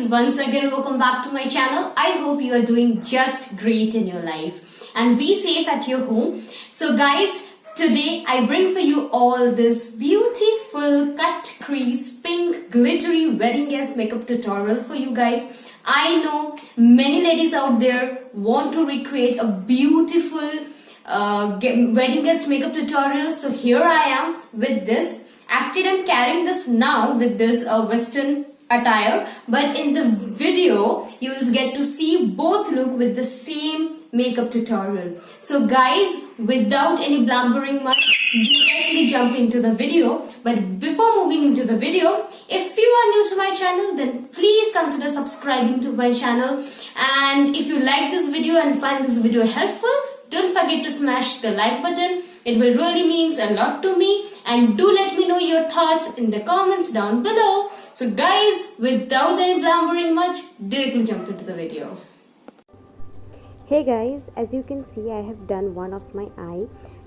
once again welcome back to my channel. I hope you are doing just great in your life and be safe at your home. So guys, today I bring for you all this beautiful cut crease pink glittery wedding guest makeup tutorial for you guys. I know many ladies out there want to recreate a beautiful wedding guest makeup tutorial. So here I am with this. Actually, I'm carrying this now with this western attire, but in the video you will get to see both look with the same makeup tutorial. So guys, without any blabbering much, directly jump into the video. But before moving into the video, if you are new to my channel, then please consider subscribing to my channel. And if you like this video and find this video helpful, don't forget to smash the like button. It will really means a lot to me. And do let me know your thoughts in the comments down below. So guys, without any blabbering much, directly jump into the video. Hey guys, as you can see, I have done one of my eye.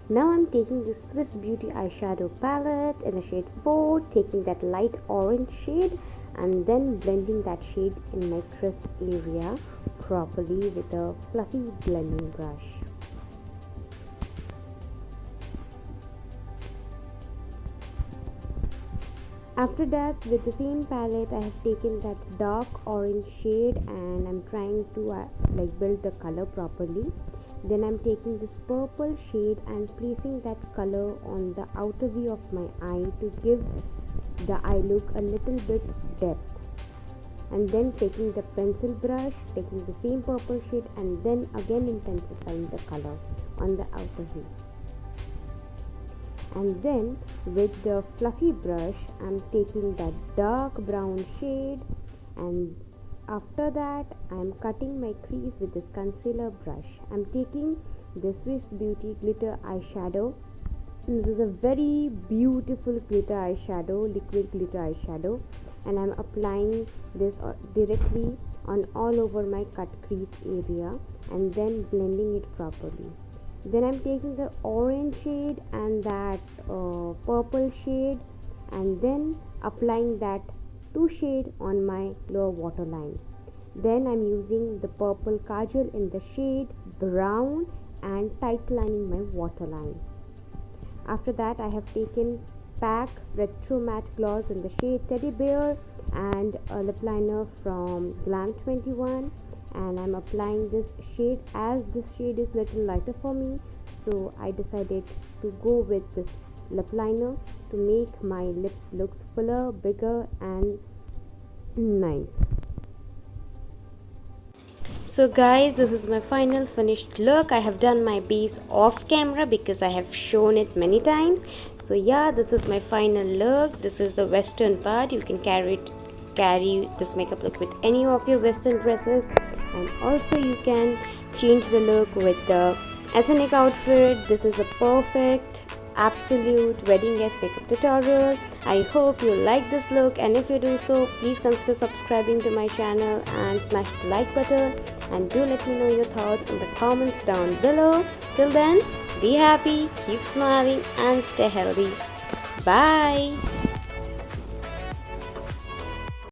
Now I'm taking the Swiss Beauty eyeshadow palette in the shade 4, taking that light orange shade and then blending that shade in my crease area properly with a fluffy blending brush. After that, with the same palette, I have taken that dark orange shade and I'm trying to build the color properly. Then I'm taking this purple shade and placing that color on the outer view of my eye to give the eye look a little bit depth. And then taking the pencil brush, taking the same purple shade and then again intensifying the color on the outer view. And then with the fluffy brush, I'm taking that dark brown shade, and after that I'm cutting my crease with this concealer brush. I'm taking the Swiss Beauty glitter eyeshadow. This is a very beautiful glitter eyeshadow, liquid glitter eyeshadow, and I'm applying this directly on all over my cut crease area and then blending it properly. Then I'm taking the orange shade and that purple shade and then applying that two shade on my lower waterline. Then I'm using the purple kajal in the shade brown and tight lining my waterline. After that, I have taken PAC Retro Matte Gloss in the shade Teddy Bear and a lip liner from Glam 21. And I'm applying this shade as this shade is little lighter for me, so I decided to go with this lip liner to make my lips looks fuller, bigger and nice. So guys, this is my final finished look. I have done my base off camera because I have shown it many times. So yeah, this is my final look. This is the western part. You can carry this makeup look with any of your western dresses, and also you can change the look with the ethnic outfit. This is a perfect absolute wedding guest makeup tutorial. I hope you like this look, and if you do so, please consider subscribing to my channel and smash the like button, and do let me know your thoughts in the comments down below. Till then, be happy, keep smiling and stay healthy. Bye.